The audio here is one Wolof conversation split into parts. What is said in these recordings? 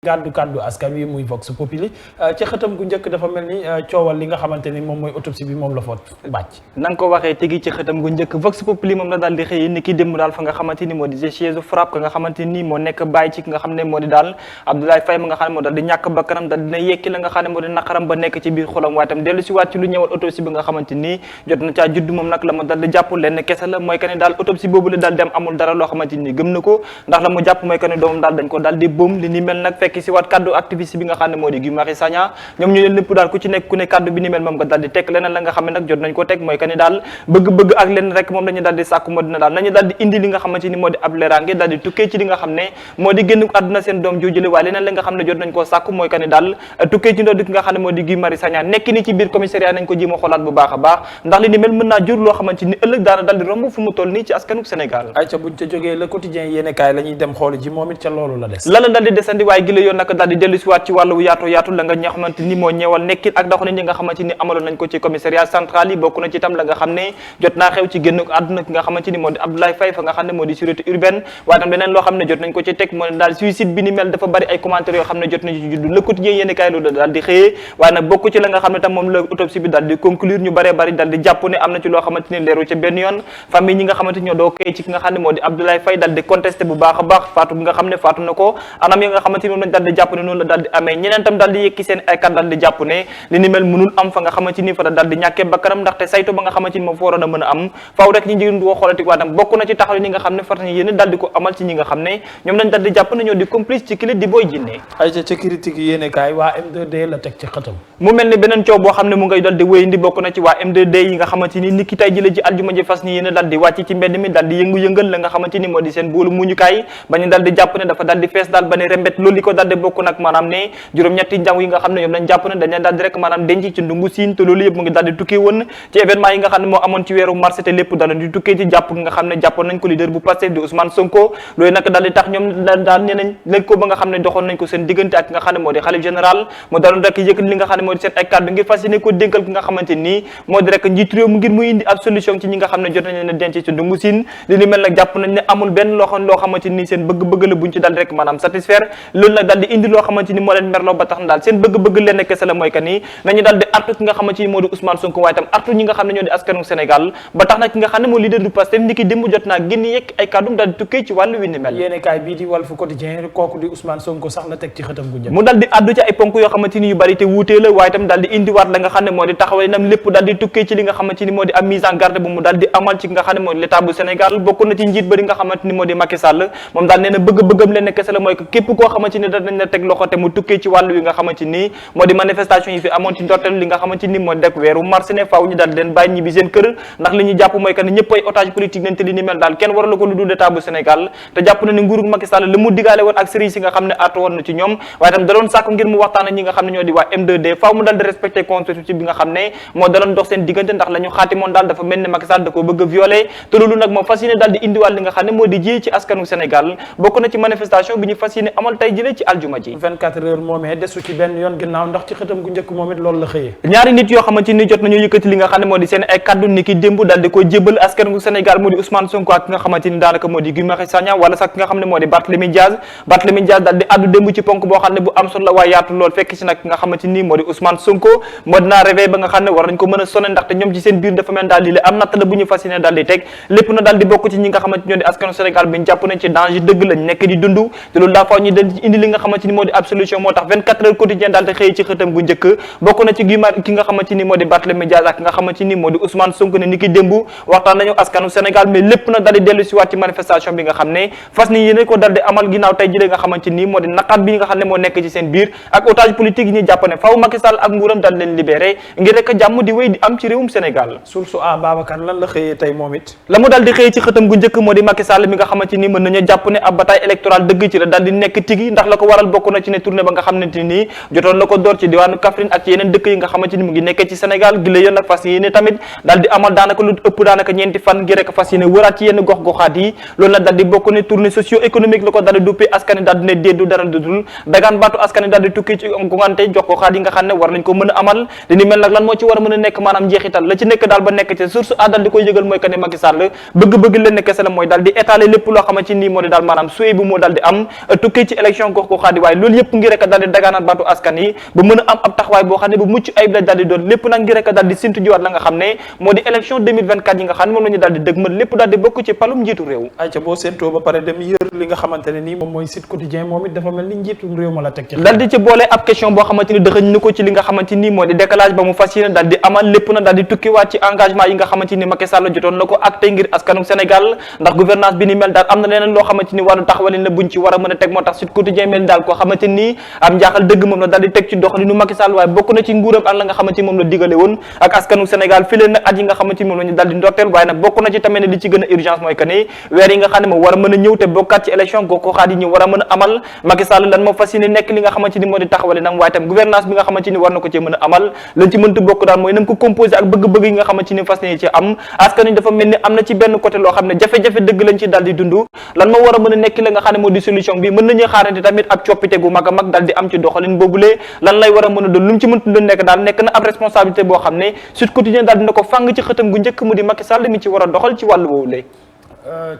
kaddu askan wi muy Vox Populi ci xëtam gu njëkk dafa mel ni coowal li nga xamante ni moom mooy autopsie bi moom la foot bàcc na nga ko waxee tegi ci xëtam gu njëkk Vox Populi moom la daal di xëy ni ki démb daal fa nga xamante ni moo di siège frappe ka nga xamante ni moo nekk bàyyi ci ki nga xam ne moo di daal Abdoulaye Faye ma nga xam ne moo daal di ñàkk bakkanam daal dina yekki la nga xam ne moo di naqaram ba nekk ci biir xolam waaye tam dellu si waat ci lu ñëwal autopsie bi nga xamante ni jot na caa judd moom nag la mu daal di jàpp lenn kese la mooy que ne daal autopsie boobu la daal dem amul dara loo xamante ni gëm na ko ndax la mu jàpp mooy que ne doomam daal dañ ko daal di boom li ni mel nag fekk si waat kaddu activiste bi nga xam ne moo di Guy Marius Sagna ñoom ñu leen lépp daal ku ci nekk ku ne kaddu bi ni mel moom nga daal di teg leneen la nga xam ne nag jot nañ ko teg mooy que ni daal bëgg-bëgg ak leen rek moom lañu daal di sàkku moo dina daal nañu daal di indi li nga xamante ni moo di ab leeraange daal di tukkee ci li nga xam ne moo di génn àdduna seen doom joojule waaye leneen la nga xam ne jot nañ koo sàkku mooy que ni daal tukkee ci ndodd ki nga xam ne moo di Guy Marius Sagna nekk ni ci biir commissariat nañ ko jéem a xoolaat bu baax a baax ndax li ni mel mën naa jur loo xamante ni ëllëg daana daal di romb fu mu toll nii ci askanu Sénégal ay ca buñ ca jógee le quotidien yéene kaay la ñuy dem xool ji moom it ca loolu la des la daal di desandi waaye gi la yoon nag daal di dellu si waat ci wàllu yaatu la nga ñoo xamante ni moo ñeewal nekkit ak doxalin yi nga xamante ni amaloon nañ ko ci commissariat central yi bokk na ci itam la nga xam ne jot naa xew ci génn àdduna ki nga xamante ni moo di Abdoulaye Faye fa nga xam ne moo di sûreté urbaine waaye tam leneen loo xam ne jot nañ ko ci teg moo ne daal suicide bi ni mel dafa bari ay commentaires yoo xam ne jot nañ ci juddu le quotidien yéeni kaay loolu daal di xëyee waaye nag bokk ci la nga xam ne tam moom la autopsie bi daal di conclure ñu bëree bëri daal di jàpp ne am na ci loo xamante ni leeru ca benn yoon famille ñi nga xamante ñoo doo koy ci ki nga xam ne moo di Abdoulaye Faye daal di contesté bu baax a baax faatu bi nga xam ne faatu na ko anam yi nga xamante ni moom lañ daal di jàpp ne noonu la daal di amee ñeneen tam daal di yëkki seen ay kat daal di jàpp ne li ni mel mënul am fa nga xamante ni fa daal di ñàkkee bakkanam ndaxte saytu ba nga xamante ni moom fa waroon a mën a am faaw rek ñi njëriñ woo xoolati waa tam bokk na ci taxaw ñi nga xam ne far nañu yéene daal di ko amal ci ñi nga xam ne ñoom lañ daal di jàpp ne ñoo di complice ci kili di Boy Djiné ay ca critique yéene kaay waa M2D la teg ci xëtam mu mel ni beneen coow boo xam ne mu ngay dal di wéyandi bokk na ci waa M2D yi nga xamante ni niki tay ji la ci aljuma ji fas ni yéene daal di wàcc ci mbedd mi daal di yëngu-yëngal la nga xamante ni moo di seen boolu muñukaay ba ñu daal di jàpp ne dafa daal di fees daal ba ne rembet loolu li ko daal di bokk nag maanaam ne juróom-ñetti njàng yi nga xam ne ñoom lañ jàpp ne dañ leen daal di rek maanaam denc ci ndungu siin te loolu yëpp mu ngi daal di tukkee woon ci événement yi nga xam ne moo amoon ci weeru mars te lépp daal di tukkee ci jàpp nga xam ne jàppoon nañ ko leader bu Pastef di Ousmane Sonko loolu nag daal di tax ñoom daal ñeneen lañ ko ba nga xam ne doxoon nañ ko seen diggante ak nga xam ne moo di xalif général mu daaloon rek yëkkati li nga xam ne moo di seen ay kàddu ngir fas yéene ko dénkal ki nga xamante nii moo di rek njiit réew mu ngir muy indi ab solution ci ñi nga xam ne jot nañ leen denc ci ndungu siin li ni mel nag jàpp nañ ne amul benn loo xamante nii seen bëgg-bëgg la buñ ci daal di rek maanaam satisfaire loolu nag daal di indi loo xamante ni moo leen merloo ba tax na daal seen bëgg-bëgg leen kese la mooy que ni nañu daal di artu ki nga xamante ni moo di Ousmane Sonko waaye tam artu ñi nga xam ne ñoo di askanu Sénégal ba tax na ki nga xam ne moo leader du Pastef ndiki démb jot naa génn yekk ay kàddum daal di tukkee ci wàllu wi ni mel yéene kaay bii di Walf Quotidien kooku di Ousmane Sonko sax la teg ci xëtam gu njëkk mu daal di addu ci ay ponk yoo xamante ni yu bari te wuutee la waaye tam daal di indiwaat la nga xam ne moo di taxawalinam lépp daal di tukkee ci li nga xamante ni moo di am mise en garde bu mu daal di amal ci nga xam ne moo di l'état bu Sénégal bokk na ci njiit bari nga xamante ni moo di Macky Sall moom daal nee na bëgg-bëggam leen kese la mooy que képp koo xamante ni dañ la teg loxo te mu tukkee ci wàllu wi nga xamante ni moo di manifestation yi fi amoon ci ndorteel li nga xamante ni moo di rek weeru mars ne faaw ñu daal di leen bàyyi ñibbi seen kër ndax li ñu jàpp mooy que ne ñëpp ay otage politique nañ te li ni mel daal kenn waralu ko lu dul état bu Sénégal te jàpp na ne nguurug Macky Sall la mu digaale woon ak sëriñ si nga xam ne artu woon na ci ñoom waaye tam da doon sàkku ngir mu waxtaan ak ñi nga xam ne ñoo di waa M2D faaw mu daal di respecté constitution bi nga xam ne moo daloon dox seen diggante ndax la ñu xaatimoon daal dafa mel ne Macky Sall da ko bëgg a violé te loolu nag moom fas yéene daal di indiwaat li nga xam ne moo di ji ci askanu Sénégal bokk na ci manifestation bi ñu fas yéene amal tey jëlee ci aljuma ji 24 heures moomee desu ci benn yoon ginnaaw ndax ci xëtam gu njëkk moom it loolu la xëyee ñaari nit yoo xamante ni jot nañu yëkkati li nga xam ne moo di seen ay kaddu ni ki démb daal di ko jébal askanu Sénégal moo di Ousmane Sonko ak ki nga xamante ni daanaka moo di Guy Marius Sagna wala sax ki nga xam ne moo di Barthélémy Diaz daal di addu démb ci ponk boo xam ne bu am solo la waaye yaatu lool fekk si nag ki nga xamante ni moo di Ousmane Sonko moo dinaa réveil ba nga xam ne war nañ ko mën a sonné ndaxte ñoom ci seen biir dafa mel daal di la am natt la bu ñu fas yéene daal di teg lépp na daal di bokk ci ñi nga xamante ñoo di askanu Sénégal bi ñu jàpp nañ ci danger dëgg lañ nekk di dund te loolu daa faaw ñu daal indi li nga xamante ni moo di ab solution moo tax 24 heures quotidien daal di xëy ci xëtam gu njëkk bokk na ci ki nga xamante ni moo di Barthélémy Diaz ak ki nga xamante ni moo di Ousmane Sonko ne ni ki démb waxtaan nañu askanu Sénégal mais lépp na daal di dellu si waat ci manifestation bi nga xam ne fas ni yéene ko daal di amal ginnaaw tey jëlee nga xamante ni moo di naqat bi nga xam ne moo nekk ci seen biir ak otage politique yi ñuy jàpp ne faaw Macky Sall ak nguuram daal leen libéré ngir rek jàmm di wéy di am ci réewum Sénégal source a Babacar lan la xëyee tey moom it la mu daal di xëyee ci xëtam gu njëkk moo di Macky Sall mi nga xamante ni mën nañu jàpp ne ab bataille électorale dëgg ci la daal di nekk tigi ndax la ko waral bokk na ci ne tournée ba nga xamante ni jotoon la ko door ci diwaanu Kaffrine ak ci yeneen dëkk yi nga xamante ni mu ngi nekkee ci Sénégal gi la yoon nag fas yéene tamit daal di amal daanaka lu ëpp daanaka ñeenti fan ngir rek fas yéene wëraat ci yenn gox-goxaat yi loolu nag daal di bokk ne tournée socio économique la ko daal di duppee askani daal di ne déeddu dara dudul dagaan baatu askani daal di tukki ci gongante gox-goxaat yi nga xam ne war nañ ko mën a amal li ni mel nag lan moo ci war a mën a nekk maanaam njeexital la ci nekk daal ba nekk ci source a daal di koy yëgal mooy que ne Macky Sall bëgg-bëgg leen ne kese la mooy daal di étaler lépp loo xamante ni moo di daal maanaam suy bi moo daal di am tukkee ci élection gox kooku xaadi waaye loolu yëpp ngir rek daal di dagaanaat baatu askan yi ba mën a am ab taxawaay boo xam ne bu mucc ayib la daal di doon lépp nag ngir rek daal di sintu jiwaat la nga xam ne moo di élection 2024 yi nga xam ne moom la ñu daal di dëgmal lépp daal di bokk ci palum njiitu réew. ayca boo séentoo ba pare dem yër li nga xamante ne nii moom mooy Sud Quotidien moom it dafa mel ni njiitu réew ma la teg ci daal di ci boole ab question boo xamante ni dëxëñ na ko ci li nga xamante ni moo di décalage ba mu fas yéene daal di amal lépp na daal di tukkiwaat ci engagement yi nga xamante ni Macky Sall jotoon na ko ak tey ngir askanu Sénégal ndax gouvernance bi ni mel daal am na leneen loo xamante ni wàllu taxawalin la buñ ci war a mën a teg moo tax Sud Quotidien mel daal koo xamante ni am njaaxal dëgg moom la daal di teg ci doxalinu Macky Sall waaye bokk na ci nguuram ak la nga xamante ni moom la digale woon ak askanu Sénégal fi leen nag at yi nga xamante ni moom la ñu daal di ndorteel waaye nag bokk na ci tamit ne li ci gën a urgence mooy que ni weer yi nga xam ne moo war a mën a ñëw te bokkaat ci élection gox xaat yi ñu war a mën a amal Macky Sall lan moo fas yéene nekk li nga xamante ni moo di taxawale nag waaye tam gouvernance bi nga xamante ni war na ko cee mën a amal lañ ci mënta bokk daal mooy nam ko composé ak bëgg-bëgg yi nga xamante ni fas yéene ci am askan wi dafa mel ni am na ci benn côté loo xam ne jafe-jafe dëgg lañ ci daal di dund lan moo war a mën a nekk la nga xam ne moo di solution bi mën nañu xaarante tamit ab coppite gu mag a mag daal di am ci doxalin boobulee lan lay war a mën a doon lu mu ci mënta doon nekk daal nekk na ab responsabilité boo xam ne Sud Quotidien daal dina ko fàng ci xëtam gu njëkk mu di Macky Sall mi ci war a doxal ci wàllu woowulee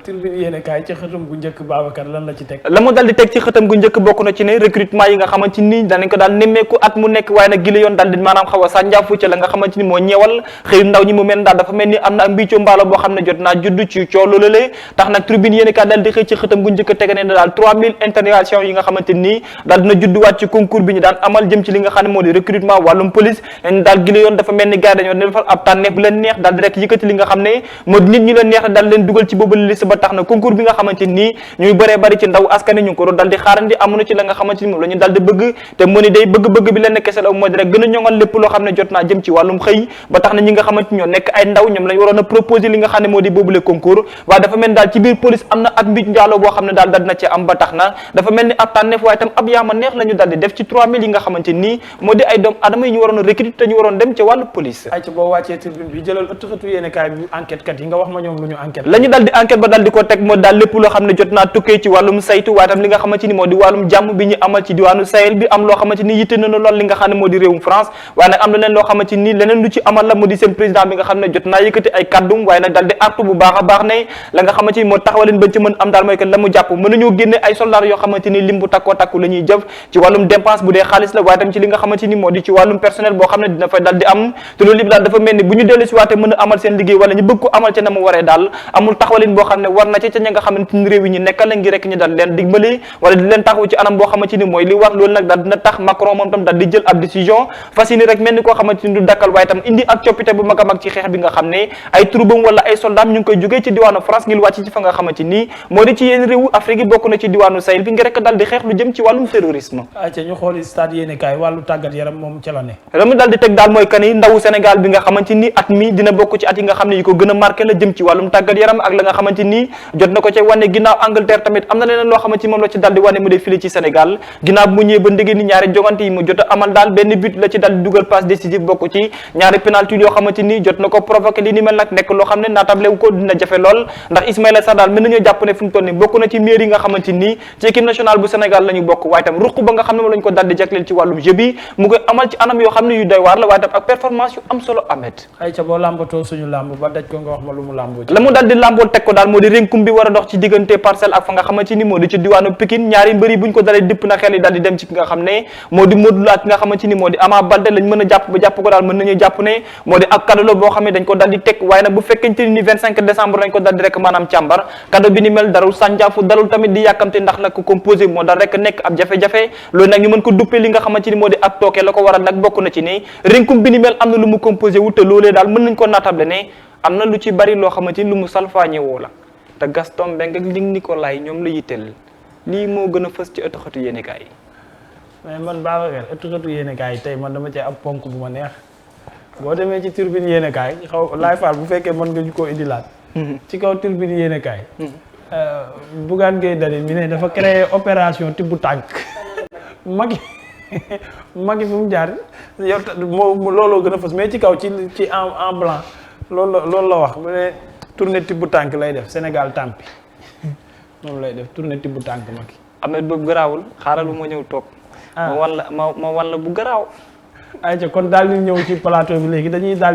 Tribune yéene kaay ci xëtam gu njëkk Babacar lan la ci teg la mu dal di teg ci xëtam gu njëkk bokk na ci ne recrutement yi nga xamante ni danañ ko daal nemmeeku at mu nekk waaye nag gile yoon daal di maanaam xaw a sànjaafu ci la nga xamante ni moo ñeewal xëy ndaw ñi mu mel daal dafa mel ni am na am mbiicoo mbaalo boo xam ne jot naa judd ci coow loolee tax nag Tribune yéene kaay daal di xëy ci xëtam gu njëkk tege ne daal 3000 interrogations yi nga xamante ni daal dina judduwaat ci concours bi ñu daan amal jëm ci li nga xam ne moo di recrutement wàllum police leen daal gile yoon dafa mel ni gars dañoo defal ab tànneef bu leen neex daal di rek yëkkati li nga xam ne moo di nit ñi leen neex daal leen dugal ci boobu liste ba tax na concours bi nga xamante ni ñuy bëree bëri ci ndaw askan ñu ngi ko doon dal di xaarandi amuñu ci la nga xamante ni moom la ñu dal di bëgg te mu ni day bëgg-bëgg bi leen kese la moo di rek gën a ñoŋal lépp loo xam ne jot naa jëm ci wàllum xëy ba tax na ñi nga xamante ñoo nekk ay ndaw ñoom lañ waroon a proposer li nga xam ne moo di boobule concours waaye dafa mel ni daal ci biir police am na ak mbij njaaloo boo xam ne daal dal na ci am ba tax na dafa mel ni ab tànneef waaye tam ab yaama neex la ñu dal di def ci 3000 yi nga xamante nii moo di ay doom adama yi ñu waroon a recruter te ñu waroon dem ci wàllu police ay ci boo wàccee tribune bi jëlal ëtt yéene kaay bi enquête kat yi nga wax ma ñoom lu ñu enquête la ñu dal di enquête ba dal di ko teg moo daal lépp loo xam ne jot naa tukkee ci wàllum saytu waaye tam li nga xamante ni moo di wàllum jàmm bi ñu amal ci diwaanu Sahel bi am loo xamante ni yitte na lool li nga xam ne moo di réewum France waaye nag am leneen loo xamante ni leneen lu ci amal la moo di seen président bi nga xam ne jot naa yëkkati ay kàddum waaye nag daal di artu bu baax a baax ne la nga xamante ni moo taxawaleen bañ ci mën am daal mooy que la mu jàpp mën nañoo génne ay soldats yoo xamante ni lim bu takkoo takku la ñuy jëf ci wàllum dépense bu dee xaalis la waaye tam ci li nga xamante ni moo di ci wàllum personnel boo xam ne dina fay daal di am te loolu lépp daal dafa mel ni bu ñu dellu si waate mën a amal seen liggéey wala ñu bëgg ko amal ca na mu waree daal amul taxawalin boo xam ne war na ca ña nga xamante ni réew yi ñu nekkal la ngi rek ñu daal leen dimbali wala di leen taxawu ci anam boo xamante ni mooy li war loolu nag daal dina tax Macron moom tam daal di jël ab décision fas yéene rek mel ni koo xamante ni du dakkal waaye tam indi ak coppite bu mag a mag ci xeex bi nga xam ne ay troubam wala ay soldats ñu ngi koy jógee ci diwaanu France ngir wàcc ci fa nga xamante ni moo di ci yenn réewu Afrique yi bokk na ci diwaanu Sahel bi nga rek daal di xeex lu jëm ci wàllum terrorisme ayca ñu xooli stade yéene kaay wàllu tàggat yaram moom ca la ne la mu daal di teg daal mooy que ni ndawu Sénégal bi nga xamante ni at mi dina bokk ci at yi nga xam ne yi ko gën a marqué la jëm ci wàllum tàggat yaram ak la nga xamante ni jot na ko ca wane ginnaaw Angleterre tamit am na leneen loo xamante ni moom la ci daal di wane mu dee fili ci Sénégal ginnaaw bu mu ñëwee ba ndege ni ñaari jogante yi mu jot a amal daal benn but la ci daal di dugal passe décisive bokk ci ñaari penalty yoo xamante ni jot na ko provoqué li ni mel nag nekk loo xam ne naatable wu ko dina jafe lool ndax Ismaïla Sarr daal mën nañoo jàpp ne fu mu toll ni bokk na ci meilleur yi nga xamante ni ci équipe nationale bu Sénégal la ñu bokk waaye tam ruq ba nga xam ne moom la ñu ko daal di jagleel ci wàllum jeu bi mu koy amal ci anam yoo xam ne yu doy waar la waaye tam ak performance yu am solo amet ayca boo làmbatoo suñu làmb ba daj ko nga wax ma lu mu làmboo la mu daal di làmbool teg ko daal moo di rénkum bi war a dox ci diggante Parcelles ak fa nga xamante ni moo di ci diwaanu Pikine ñaari mbëri buñ ko dalee dëpp na xel yi daal di dem ci ki nga xam ne moo di Modou Lo ak ki nga xamante ni moo di Ama Baldé lañ mën a jàpp ba jàpp ko daal mën nañu jàpp ne moo di ak cadeau la boo xam ne dañ ko daal di teg waaye nag bu fekkente ni 25 décembre lañ ko daal di rek maanaam càmbar cadeau bi ni mel darul sànjaafu dalul tamit di yàkkamte ndax nag composé moo daal rek nekk ab jafe-jafe loolu nag ñu mën ko duppee li nga xamante ni moo di ak tooke la ko waral nag bokk na ci ne rénkum bi ni mel am na lu mu composé wu te loolee daal mën nañ ko naatable ne am na lu ci bari loo xamante ni lu mu salfaañe woo la te Gaston Mbengue ak Luc Nicolaï ñoom la yitteel lii moo gën a fës ci ëttu xëtu yéenekaay yi mais man Babacar ëttu xëtu yéenekaay yi tey man dama cee ab ponk bu ma neex boo demee ci turbine yéenekaay xaw laay faal bu fekkee mën nga ñu koo indilaat ci kaw turbine yéenekaay Bougane Gueye Dany mi ne dafa créer opération tibb tànk Macky fu mu jaar yow moo looloo gën a fës mais ci kaw ci en blanc loolu la wax mu ne tournée tibb tànk lay def Sénégal tàmpi moom lay def tournée tibb tànk Macky Ahmed boobu garaawul xaaral bu ma ñëw toog ma wan la bu garaaw ayca kon daal di ñëw ci plateau bi léegi dañuy daal